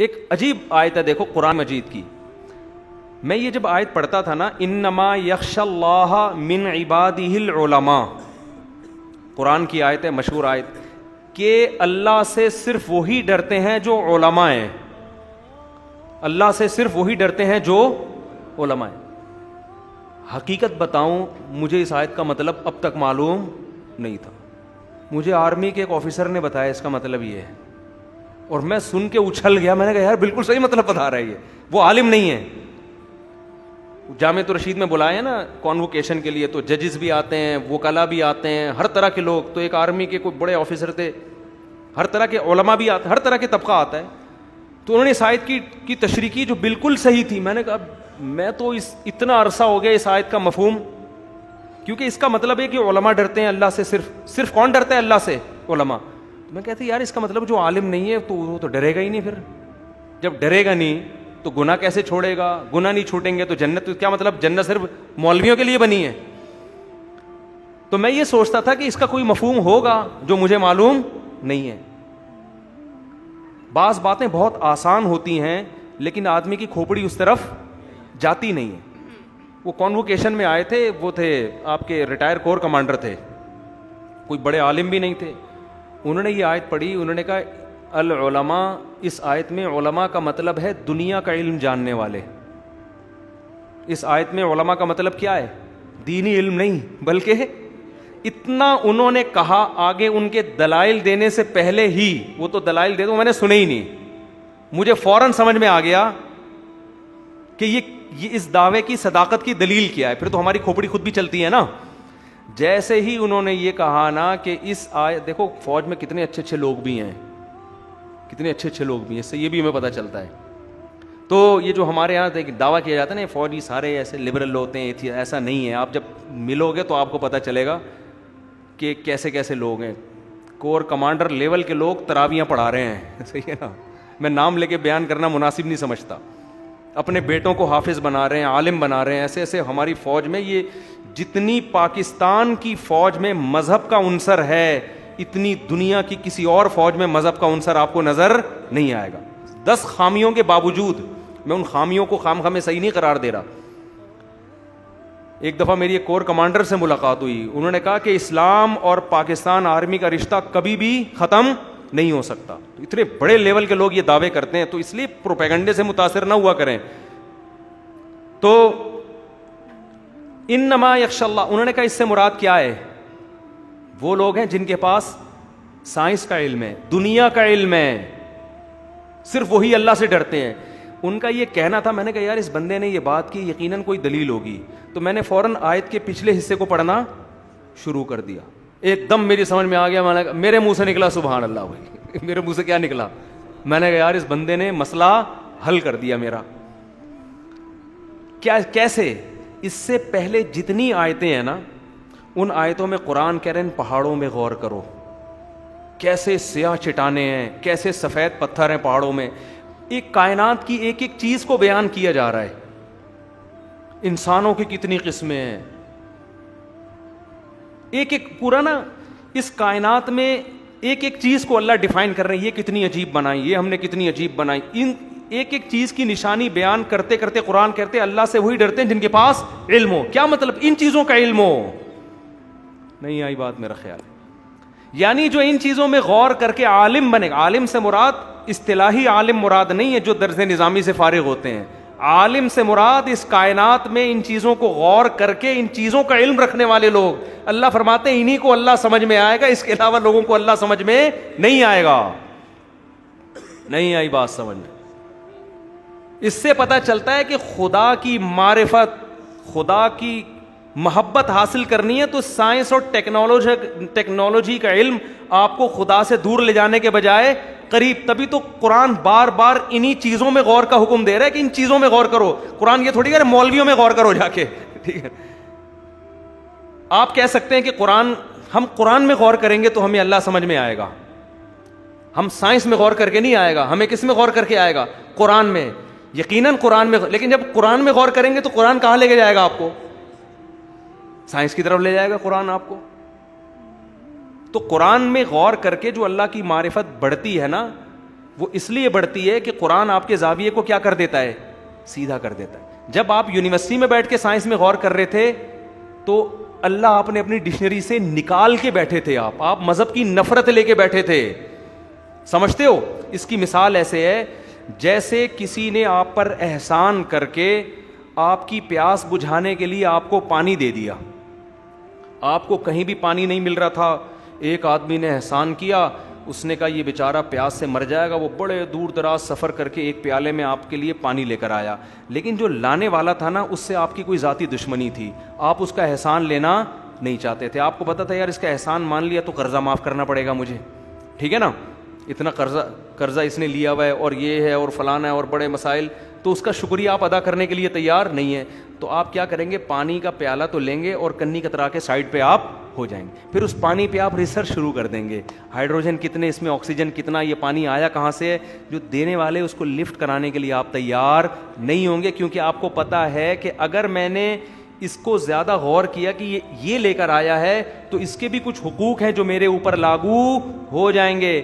ایک عجیب آیت ہے دیکھو قرآن مجید کی. میں یہ جب آیت پڑھتا تھا نا, انما یخشی اللہ من عبادہ العلماء, قرآن کی آیت ہے, مشہور آیت, کہ اللہ سے صرف وہی ڈرتے ہیں جو علماء ہیں. اللہ سے صرف وہی ڈرتے ہیں جو علماء ہیں. حقیقت بتاؤں, مجھے اس آیت کا مطلب اب تک معلوم نہیں تھا. مجھے آرمی کے ایک آفیسر نے بتایا اس کا مطلب یہ ہے, اور میں سن کے اچھل گیا. میں نے کہا یار بالکل صحیح مطلب بتا رہا ہے یہ, وہ عالم نہیں ہے. جامعۃ الرشید میں بلائے ہیں نا کانوکیشن کے لیے, تو ججز بھی آتے ہیں, وکلاء بھی آتے ہیں, ہر طرح کے لوگ. تو ایک آرمی کے کوئی بڑے آفیسر تھے, ہر طرح کے علماء بھی آتے, ہر طرح کے طبقہ آتا ہے. تو انہوں نے اس آیت کی تشریح کی جو بالکل صحیح تھی. میں نے کہا میں تو اتنا عرصہ ہو گیا اس آیت کا مفہوم, کیونکہ اس کا مطلب ہے کہ علماء ڈرتے ہیں اللہ سے. صرف کون ڈرتا ہے اللہ سے؟ علماء. میں کہتا یار اس کا مطلب جو عالم نہیں ہے تو وہ تو ڈرے گا ہی نہیں. پھر جب ڈرے گا نہیں تو گناہ کیسے چھوڑے گا؟ گناہ نہیں چھوٹیں گے تو جنت, کیا مطلب جنت صرف مولویوں کے لیے بنی ہے؟ تو میں یہ سوچتا تھا کہ اس کا کوئی مفہوم ہوگا جو مجھے معلوم نہیں ہے. بعض باتیں بہت آسان ہوتی ہیں لیکن آدمی کی کھوپڑی اس طرف جاتی نہیں ہے. وہ کانوکیشن میں آئے تھے, وہ تھے آپ کے ریٹائر کور کمانڈر تھے, کوئی بڑے عالم بھی نہیں تھے. انہوں نے یہ آیت پڑھی, انہوں نے کہا العلماء, اس آیت میں علماء کا مطلب ہے دنیا کا علم جاننے والے. اس آیت میں علماء کا مطلب کیا ہے؟ دینی علم نہیں, بلکہ اتنا انہوں نے کہا. آگے ان کے دلائل دینے سے پہلے ہی, وہ تو دلائل دے دو میں نے سنے ہی نہیں, مجھے فوراً سمجھ میں آ گیا کہ یہ اس دعوے کی صداقت کی دلیل کیا ہے. پھر تو ہماری کھوپڑی خود بھی چلتی ہے نا. جیسے ہی انہوں نے یہ کہا نا کہ اس آیت, دیکھو فوج میں کتنے اچھے اچھے لوگ بھی ہیں, کتنے اچھے اچھے لوگ بھی ہیں, اس سے یہ بھی ہمیں پتہ چلتا ہے. تو یہ جو ہمارے یہاں دعویٰ کیا جاتا ہے نا فوجی سارے ایسے لبرل ہوتے ہیں, ایسا نہیں ہے. آپ جب ملو گے تو آپ کو پتہ چلے گا کہ کیسے کیسے لوگ ہیں. کور کمانڈر لیول کے لوگ تراویاں پڑھا رہے ہیں, صحیح ہے نا. میں نام لے کے بیان کرنا مناسب نہیں سمجھتا. اپنے بیٹوں کو حافظ بنا رہے ہیں, عالم بنا رہے ہیں. ایسے ایسے ہماری فوج میں, یہ جتنی پاکستان کی فوج میں مذہب کا عنصر ہے, اتنی دنیا کی کسی اور فوج میں مذہب کا عنصر آپ کو نظر نہیں آئے گا. 10 خامیوں کے باوجود, میں ان خامیوں کو خام میں صحیح نہیں قرار دے رہا. ایک دفعہ میری ایک کور کمانڈر سے ملاقات ہوئی, انہوں نے کہا کہ اسلام اور پاکستان آرمی کا رشتہ کبھی بھی ختم نہیں ہو سکتا. تو اتنے بڑے لیول کے لوگ یہ دعوے کرتے ہیں, تو اس لیے پروپیگنڈے سے متاثر نہ ہوا کریں. تو انما یخشی اللہ, انہوں نے کہا اس سے مراد کیا ہے؟ وہ لوگ ہیں جن کے پاس سائنس کا علم ہے, دنیا کا علم ہے, صرف وہی اللہ سے ڈرتے ہیں. ان کا یہ کہنا تھا. میں نے کہا یار اس بندے نے یہ بات کی, یقیناً کوئی دلیل ہوگی. تو میں نے فوراً آیت کے پچھلے حصے کو پڑھنا شروع کر دیا. ایک دم میری سمجھ میں آ گیا. میں نے کہا, میرے منہ سے نکلا سبحان اللہ. بھائی میرے منہ سے کیا نکلا؟ میں نے کہا یار اس بندے نے مسئلہ حل کر دیا میرا. کیسے؟ اس سے پہلے جتنی آیتیں ہیں نا, ان آیتوں میں قرآن کہہ رہے ہیں پہاڑوں میں غور کرو, کیسے سیاہ چٹانیں ہیں, کیسے سفید پتھر ہیں پہاڑوں میں. ایک کائنات کی ایک ایک چیز کو بیان کیا جا رہا ہے. انسانوں کی کتنی قسمیں ہیں, ایک ایک پورا نا اس کائنات میں ایک ایک چیز کو اللہ ڈیفائن کر رہے ہیں. یہ کتنی عجیب بنائی, یہ ہم نے کتنی عجیب بنائی. ان ایک ایک چیز کی نشانی بیان کرتے کرتے قرآن کہتے ہیں اللہ سے وہی ڈرتے ہیں جن کے پاس علم ہو. کیا مطلب؟ ان چیزوں کا علم ہو. نہیں آئی بات میرا خیال ہے. یعنی جو ان چیزوں میں غور کر کے عالم بنے گا. عالم سے مراد اصطلاحی عالم مراد نہیں ہے جو درس نظامی سے فارغ ہوتے ہیں. عالم سے مراد اس کائنات میں ان چیزوں کو غور کر کے ان چیزوں کا علم رکھنے والے لوگ. اللہ فرماتے ہیں انہی کو اللہ سمجھ میں آئے گا, اس کے علاوہ لوگوں کو اللہ سمجھ میں نہیں آئے گا. نہیں آئی بات سمجھ میں؟ اس سے پتہ چلتا ہے کہ خدا کی معرفت, خدا کی محبت حاصل کرنی ہے تو سائنس اور ٹیکنالوجی کا علم آپ کو خدا سے دور لے جانے کے بجائے قریب. تبھی تو قرآن بار بار انہی چیزوں میں غور کا حکم دے رہا ہے کہ ان چیزوں میں غور کرو. قرآن یہ تھوڑی کہ مولویوں میں غور کرو جا کے, ٹھیک ہے. آپ کہہ سکتے ہیں کہ ہم قرآن میں غور کریں گے تو ہمیں اللہ سمجھ میں آئے گا, ہم سائنس میں غور کر کے نہیں آئے گا. ہمیں کس میں غور کر کے آئے گا؟ قرآن میں. یقیناً قرآن میں. لیکن جب قرآن میں غور کریں گے تو قرآن کہاں لے کے جائے گا آپ کو؟ سائنس کی طرف لے جائے گا قرآن آپ کو. تو قرآن میں غور کر کے جو اللہ کی معرفت بڑھتی ہے نا, وہ اس لیے بڑھتی ہے کہ قرآن آپ کے زاویے کو کیا کر دیتا ہے؟ سیدھا کر دیتا ہے. جب آپ یونیورسٹی میں بیٹھ کے سائنس میں غور کر رہے تھے تو اللہ آپ نے اپنی ڈکشنری سے نکال کے بیٹھے تھے. آپ مذہب کی نفرت لے کے بیٹھے تھے. سمجھتے ہو؟ اس کی مثال ایسے ہے جیسے کسی نے آپ پر احسان کر کے آپ کی پیاس بجھانے کے لیے آپ کو پانی دے دیا. آپ کو کہیں بھی پانی نہیں مل رہا تھا, ایک آدمی نے احسان کیا, اس نے کہا یہ بیچارہ پیاس سے مر جائے گا, وہ بڑے دور دراز سفر کر کے ایک پیالے میں آپ کے لیے پانی لے کر آیا. لیکن جو لانے والا تھا نا, اس سے آپ کی کوئی ذاتی دشمنی تھی, آپ اس کا احسان لینا نہیں چاہتے تھے. آپ کو پتا تھا یار اس کا احسان مان لیا تو قرضہ معاف کرنا پڑے گا مجھے, ٹھیک ہے نا, اتنا قرضہ اس نے لیا ہوا ہے اور یہ ہے اور فلانا ہے اور بڑے مسائل, تو اس کا شکریہ آپ ادا کرنے کے لیے تیار نہیں ہے. تو آپ کیا کریں گے؟ پانی کا پیالہ تو لیں گے اور کنی کترا کے سائڈ پہ آپ ہو جائیں گے. پھر اس پانی پہ آپ ریسرچ شروع کر دیں گے, ہائیڈروجن کتنے اس میں, آکسیجن کتنا, یہ پانی آیا کہاں سے ہے. جو دینے والے اس کو لفٹ کرانے کے لیے آپ تیار نہیں ہوں گے, کیونکہ آپ کو پتا ہے کہ اگر میں نے اس کو زیادہ غور کیا کہ یہ لے کر آیا ہے تو اس کے بھی کچھ حقوق ہیں جو میرے اوپر لاگو ہو جائیں گے.